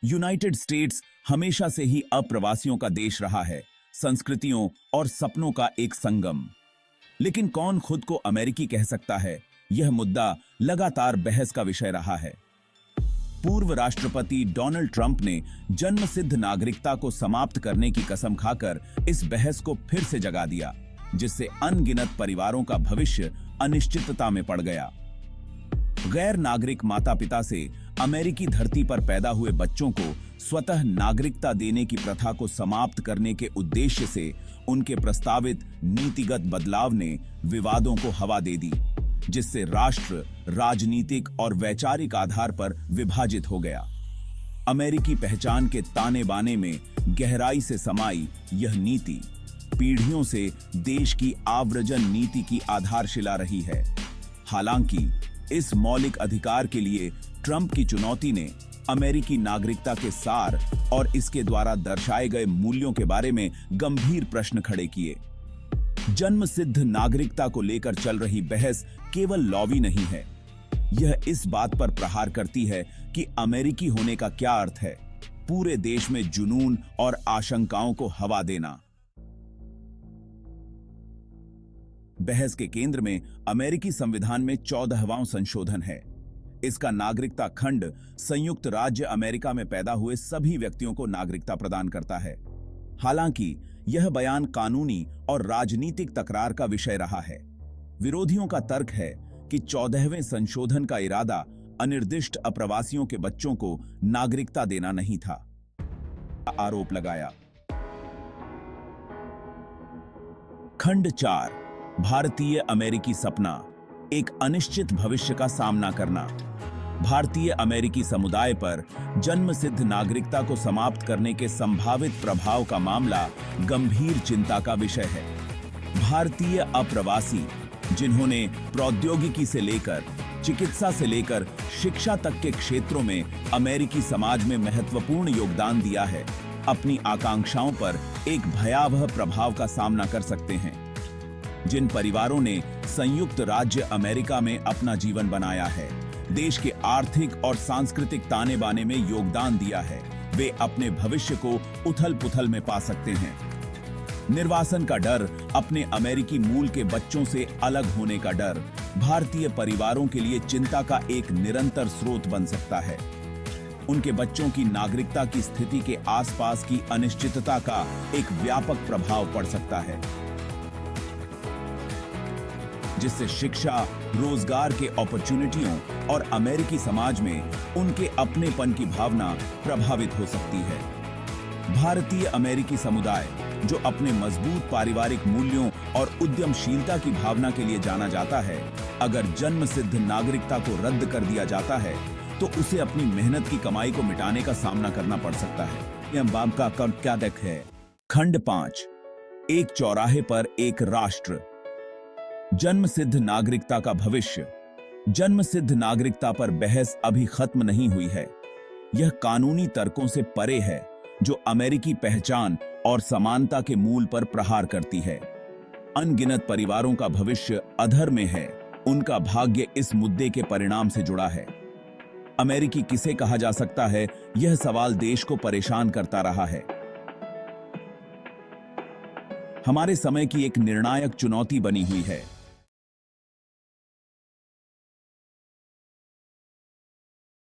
United states हमेशा से ही अप्रवासियों का देश रहा है, संस्कृतियों और सपनों का एक संगम। लेकिन कौन खुद को अमेरिकी कह सकता है, यह मुद्दा लगातार बहस का विषय रहा है। पूर्व राष्ट्रपति डोनाल्ड ट्रंप ने जन्मसिद्ध नागरिकता को समाप्त करने की कसम खाकर इस बहस को फिर से जगा दिया, जिससे अनगिनत परिवारों का भविष्य अनिश्चितता में पड़ गया। गैर नागरिक माता पिता से अमेरिकी धरती पर पैदा हुए बच्चों को स्वतः नागरिकता देने की प्रथा को समाप्त करने के उद्देश्य से उनके प्रस्तावित नीतिगत बदलाव ने विवादों को हवा दे दी, जिससे राष्ट्र राजनीतिक और वैचारिक आधार पर विभाजित हो गया। अमेरिकी पहचान के ताने बाने में गहराई से समाई यह नीति पीढ़ियों से देश की आव्रजन नीति की आधारशिला रही है। हालांकि इस मौलिक अधिकार के लिए ट्रंप की चुनौती ने अमेरिकी नागरिकता के सार और इसके द्वारा दर्शाए गए मूल्यों के बारे में गंभीर प्रश्न खड़े किए। जन्मसिद्ध नागरिकता को लेकर चल रही बहस केवल लॉबी नहीं है, यह इस बात पर प्रहार करती है कि अमेरिकी होने का क्या अर्थ है, पूरे देश में जुनून और आशंकाओं को हवा देना। बहस के केंद्र में अमेरिकी संविधान में 14वां संशोधन है। इसका नागरिकता खंड संयुक्त राज्य अमेरिका में पैदा हुए सभी व्यक्तियों को नागरिकता प्रदान करता है। हालांकि यह बयान कानूनी और राजनीतिक तकरार का विषय रहा है। विरोधियों का तर्क है कि 14वें संशोधन का इरादा अनिर्दिष्ट अप्रवासियों के बच्चों को नागरिकता देना नहीं था। आरोप लगाया। खंड 4 भारतीय अमेरिकी सपना, एक अनिश्चित भविष्य का सामना करना। भारतीय अमेरिकी समुदाय पर जन्मसिद्ध नागरिकता को समाप्त करने के संभावित प्रभाव का मामला गंभीर चिंता का विषय है। भारतीय अप्रवासी जिन्होंने प्रौद्योगिकी से लेकर चिकित्सा से लेकर शिक्षा तक के क्षेत्रों में अमेरिकी समाज में महत्वपूर्ण योगदान दिया है, अपनी आकांक्षाओं पर एक भयावह प्रभाव का सामना कर सकते हैं। जिन परिवारों ने संयुक्त राज्य अमेरिका में अपना जीवन बनाया है, देश के आर्थिक और सांस्कृतिक ताने बाने में योगदान दिया है, वे अपने भविष्य को उथल-पुथल में पा सकते हैं। निर्वासन का डर, अपने अमेरिकी मूल के बच्चों से अलग होने का डर भारतीय परिवारों के लिए चिंता का एक निरंतर स्रोत बन सकता है। उनके बच्चों की नागरिकता की स्थिति के आसपास की अनिश्चितता का एक व्यापक प्रभाव पड़ सकता है, जिससे शिक्षा, रोजगार के अपॉर्चुनिटियों और अमेरिकी समाज में उनके अपनेपन की भावना प्रभावित हो सकती है। भारतीय अमेरिकी समुदाय, जो अपने मजबूत पारिवारिक मूल्यों और उद्यमशीलता की भावना के लिए जाना जाता है, अगर जन्मसिद्ध नागरिकता को रद्द कर दिया जाता है तो उसे अपनी मेहनत की कमाई को मिटाने का सामना करना पड़ सकता है। यह बाम का क्या देख है। खंड 5 एक चौराहे पर एक राष्ट्र, जन्मसिद्ध नागरिकता का भविष्य। जन्मसिद्ध नागरिकता पर बहस अभी खत्म नहीं हुई है। यह कानूनी तर्कों से परे है जो अमेरिकी पहचान और समानता के मूल पर प्रहार करती है। अनगिनत परिवारों का भविष्य अधर में है, उनका भाग्य इस मुद्दे के परिणाम से जुड़ा है। अमेरिकी किसे कहा जा सकता है, यह सवाल देश को परेशान करता रहा है। हमारे समय की एक निर्णायक चुनौती बनी हुई है।